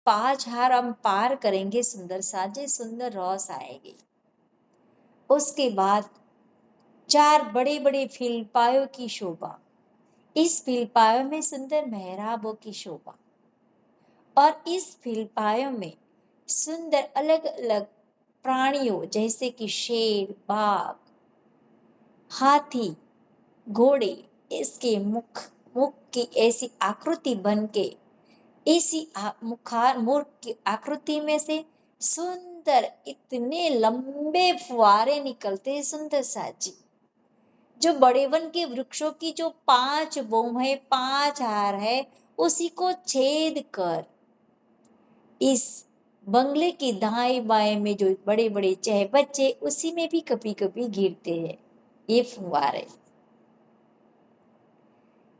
5 हार हम पार करेंगे सुंदर साजे, सुंदर रौस आएगी। उसके बाद 4 बड़े-बड़े फील्पायों की शोभा, इस फील्पायों में सुंदर मेहराबों की शोभा, और इस फील्पायों में सुंदर अलग-अलग प्राणियों जैसे कि शेर, बाघ, हाथी, घोड़े, इसके मुख की ऐसी आकृति बन के, इसी मुख की आकृति में से सुंदर इतने लंबे फुहारे निकलते हैं सुंदर साजी। जो बड़े वन के वृक्षों की जो 5 बोम है, 5 हार है, उसी को छेद कर इस बंगले के दाएं बाएं में जो बड़े बड़े चहबच्चे, उसी में भी कभी कभी गिरते हैं ये फुहारे।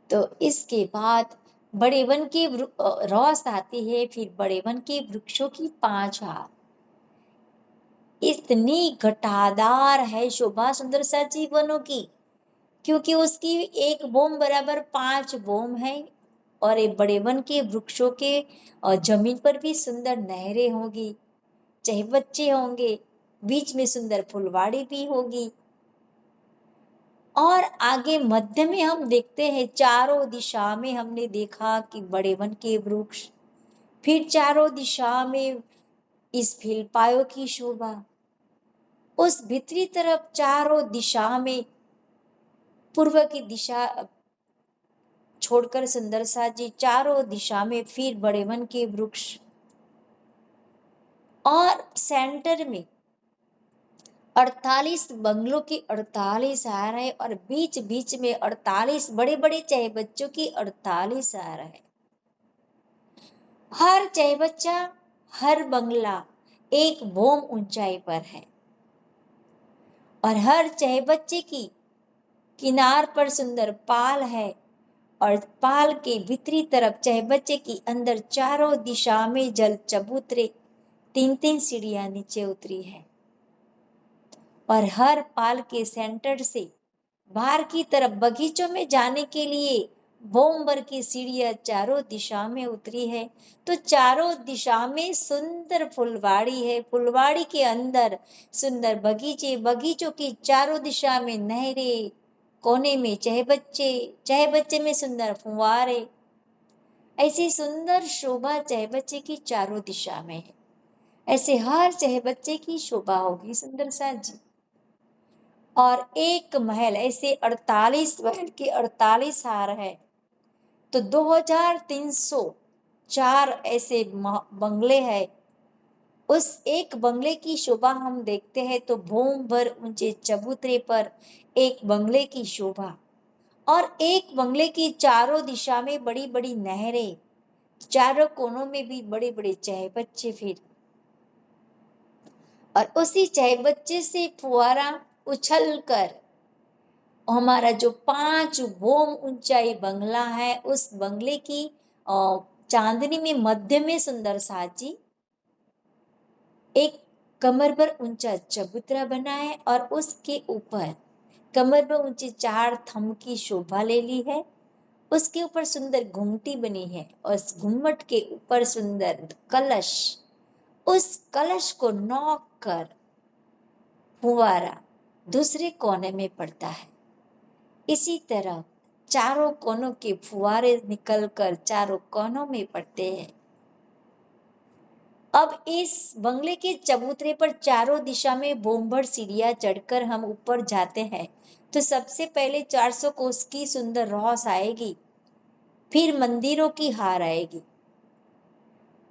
तो इसके बाद बड़े वन की रौस आती है, फिर बड़े वन के वृक्षों की 5 हार। इतनी घटादार है शोभा सुंदर सा जीवनों की, क्योंकि उसकी एक बोम बराबर 5 बोम है। और ये बड़े वन के वृक्षों के जमीन पर भी सुंदर नहरें होगी, चहबच्चे होंगे, बीच में सुंदर फुलवाड़ी भी होगी। और आगे मध्य में हम देखते हैं चारों दिशा में हमने देखा कि बड़े वन के वृक्ष, फिर चारों दिशा में इस फील्पायों की शोभा, उस भीतरी तरफ चारों दिशा में पूर्व की दिशा छोड़कर सुंदर सा जी चारों दिशा में फिर बड़े वन के वृक्ष, और सेंटर में 48 बंगलों की 48 हार है, और बीच बीच में 48 बड़े बड़े चहबच्चों की 48 हार है। हर चहबच्चा, हर बंगला एक बोम ऊंचाई पर है, और हर चहबच्चे की किनार पर सुंदर पाल है, और पाल के भीतरी तरफ चहबच्चे की अंदर चारों दिशा में जल चबूतरे 3-3 सीढ़ियां नीचे उतरी है। और हर पाल के सेंटर से बाहर की तरफ बगीचों में जाने के लिए बोमबर की सीढ़ियां चारों दिशा में उतरी है। तो चारों दिशा में सुंदर फुलवाड़ी है, फुलवाड़ी के अंदर सुंदर बगीचे, बगीचों की चारों दिशा में नहरें, कोने में चहबच्चे, चहबच्चे में सुंदर फुव्वारे, ऐसी सुंदर शोभा चहबच्चे की चारों दिशा में है। ऐसे हर चहबच्चे की शोभा होगी सुंदर सा जी। और एक महल, ऐसे 48 महल के 48 हार है, तो 2304 ऐसे बंगले हैं। उस एक बंगले की शोभा हम देखते हैं तो भूम भर ऊंचे चबूतरे पर एक बंगले की शोभा, और एक बंगले की चारों दिशा में बड़ी बड़ी नहरें, चारों कोनों में भी बड़े बड़े चहबच्चे, फिर और उसी चहबच्चे से फुआरा उछल कर हमारा जो 5 बोम ऊंचाई बंगला है, उस बंगले की चांदनी में मध्य में सुंदर साजी एक कमर पर ऊंचा चबूतरा बना है, और उसके ऊपर कमर पर ऊंचे 4 थंब की शोभा ले ली है। उसके ऊपर सुंदर घुमटी बनी है, और उस घुम्मट के ऊपर सुंदर कलश, उस कलश को नोक कर फुवारा दूसरे कोने में पड़ता है। इसी तरह चारों कोनों के फुवारे निकलकर चारों कोनों में पड़ते हैं। अब इस बंगले के चबूतरे पर चारों दिशा में बोमभर सीढ़ियां चढ़कर हम ऊपर जाते हैं, तो सबसे पहले 400 कोस की सुंदर रौस आएगी, फिर मंदिरों की हार आएगी।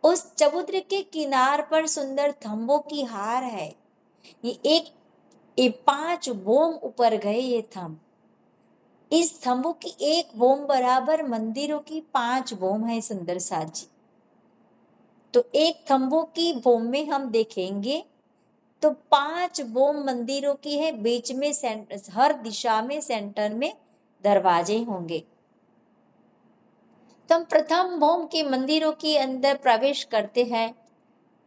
उस चबूतरे के किनार पर सुंदर थंबों की हार है। ये 5 बोम ऊपर गए ये थंब। इस थंबों की एक बोम बराबर मंदिरों की 5 बोम है सुंदर साजी। तो एक थंबों की बोम में हम देखेंगे तो 5 बोम मंदिरों की है, बीच में हर दिशा में सेंटर में दरवाजे होंगे। तो हम प्रथम बोम के मंदिरों के अंदर प्रवेश करते हैं,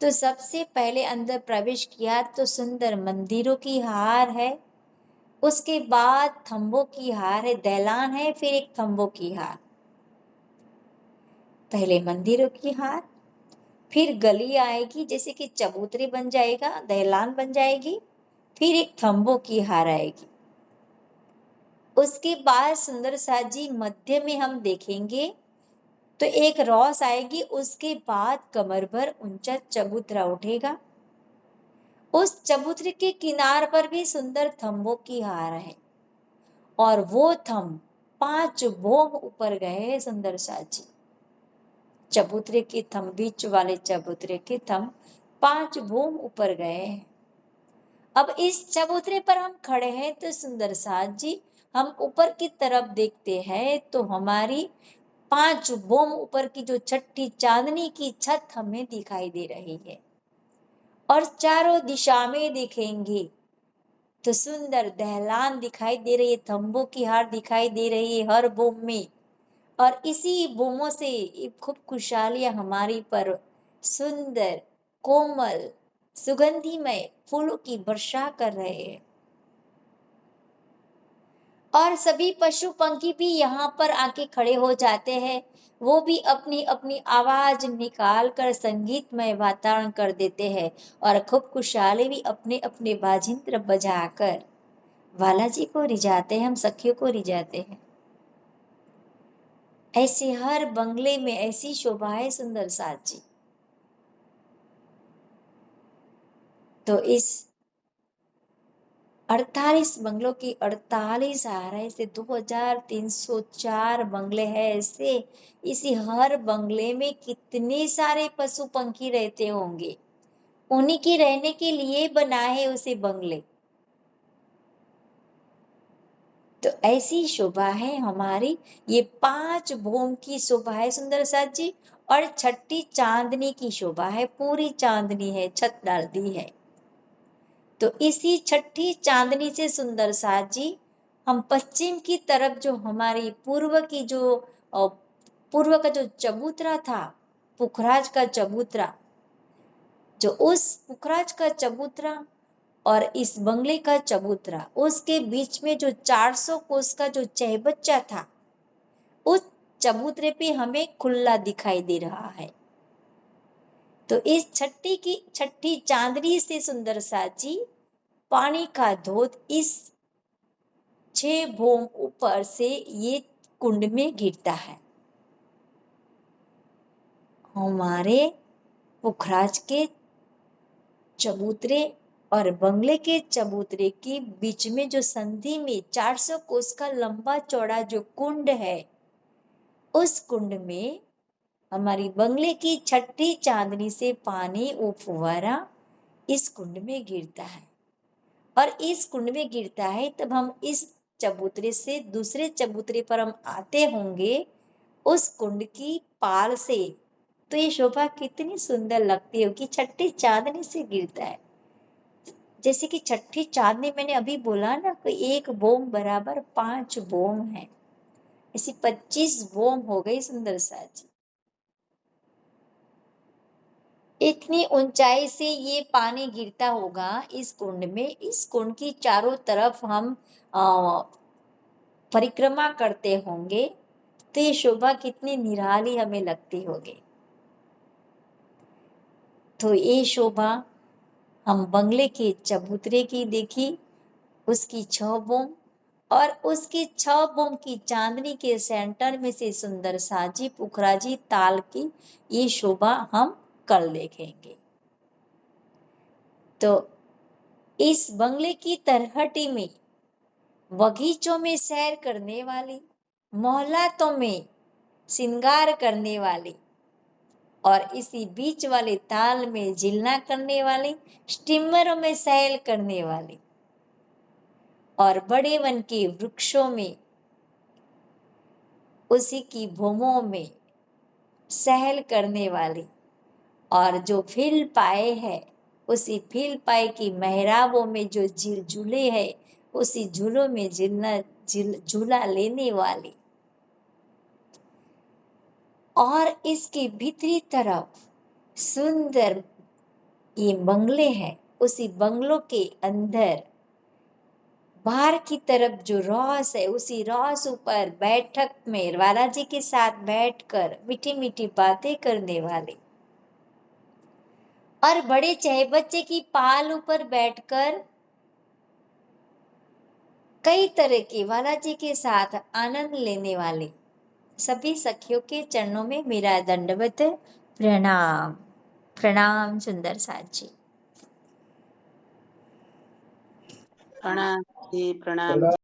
तो सबसे पहले अंदर प्रवेश किया तो सुंदर मंदिरों की हार है, उसके बाद थंबों की हार है, दैलान है, फिर एक थंबों की हार। पहले मंदिरों की हार, फिर गली आएगी, जैसे कि चबूतरे बन जाएगा, दहलान बन जाएगी, फिर एक थंबों की हार आएगी। उसके बाद सुंदर सा जी मध्य में हम देखेंगे तो एक रॉस आएगी, उसके बाद कमर भर ऊंचा चबूतरा उठेगा। उस चबूतरे के किनार पर भी सुंदर थंबों की हार है, और वो थंब 5 भोग ऊपर गए हैं सुंदर सा जी। चबूतरे के थंब, बीच वाले चबूतरे के थंब 5 भोग ऊपर गए हैं। अब इस चबूतरे पर हम खड़े हैं तो सुंदर साथ जी हम ऊपर की तरफ देखते हैं तो हमारी 5 बोम ऊपर की जो छठी चांदनी की छत हमें दिखाई दे रही है, और चारों दिशा में देखेंगे तो सुंदर दहलान दिखाई दे रही है, थंबों की हार दिखाई दे रही है हर बोम में, और इसी बोमों से खूब खुशहालियां हमारी पर सुंदर कोमल सुगंधिमय फूलों की वर्षा कर रहे हैं। और सभी पशु पंखी भी यहाँ पर आके खड़े हो जाते हैं, वो भी अपनी अपनी आवाज निकाल कर संगीतमय वातावरण कर देते हैं, और खूब खुशहाली भी अपने अपने बाजिंत्र बजाकर बालाजी को रिझाते हैं, हम सखियों को रिझाते हैं। ऐसे हर बंगले में ऐसी शोभा है सुंदर साथ जी। तो इस 48 बंगलों की 48 आरए से 2304 बंगले हैं ऐसे। इसी हर बंगले में कितने सारे पशु पंखी रहते होंगे, उन्हीं के रहने के लिए बनाए है उसे बंगले। तो ऐसी शोभा है हमारी, ये 5 भोम की शोभा है सुंदर साथ जी, और छठी चांदनी की शोभा है, पूरी चांदनी है, छत डाल दी है। तो इसी छठी चांदनी से सुंदर साथ जी हम पश्चिम की तरफ जो हमारी पूर्व का जो चबूतरा था, पुखराज का चबूतरा, जो उस पुखराज का चबूतरा और इस बंगले का चबूतरा, उसके बीच में जो 400 कोस का जो चहबच्चा था, उस चबूतरे पे हमें खुला दिखाई दे रहा है। तो इस छठी चांदनी से सुंदर साथ जी पानी का धोध इस 6 भोम ऊपर से ये कुंड में गिरता है। हमारे पुखराज के चबूतरे और बंगले के चबूतरे के बीच में जो संधि में 400 कोस का लंबा चौड़ा जो कुंड है, उस कुंड में हमारी बंगले की छठी चांदनी से पानी वो फुवारा इस कुंड में गिरता है, और इस कुंड में गिरता है तब हम इस चबूतरे से दूसरे चबूतरे पर हम आते होंगे उस कुंड की पाल से, तो ये शोभा कितनी सुंदर लगती होगी, छठी चांदनी से गिरता है। जैसे कि छठी चांदनी मैंने अभी बोला ना कि 1 बोम बराबर 5 बोम है, ऐसी 25 बोम हो गई सुंदर सा जी। इतनी ऊंचाई से ये पानी गिरता होगा इस कुंड में, इस कुंड की चारों तरफ हम परिक्रमा करते होंगे तो ये शोभा कितनी निराली हमें लगती होगी। तो ये शोभा हम बंगले के चबूतरे की देखी, उसकी 6 बोम, और उसकी 6 बोम की चांदनी के सेंटर में से सुंदर साजी पुखराजी ताल की ये शोभा हम कल देखेंगे। तो इस बंगले की तरहटी में बगीचों में सैर करने वाली, मोहल्लातों में श्रृंगार करने वाली, और इसी बीच वाले ताल में जिलना करने वाली, स्टीमरों में सैर करने वाली, और बड़े वन के वृक्षों में उसी की भूमों में सहल करने वाली, और जो फील पाए है उसी फील पाए की मेहराबों में जो झूले है उसी झूलों में झूला लेने वाली, और इसके भीतरी तरफ सुंदर ये बंगले हैं, उसी बंगलों के अंदर बाहर की तरफ जो रॉस है उसी रॉस ऊपर बैठक में बालाजी के साथ बैठकर मीठी मीठी बातें करने वाले, और बड़े चहबच्चे की पाल ऊपर बैठकर कई तरह के बालाजी के साथ आनंद लेने वाले सभी सखियों के चरणों में मेरा दंडवत प्रणाम। प्रणाम सुंदर साथ जी। प्रणाम जी, प्रणाम।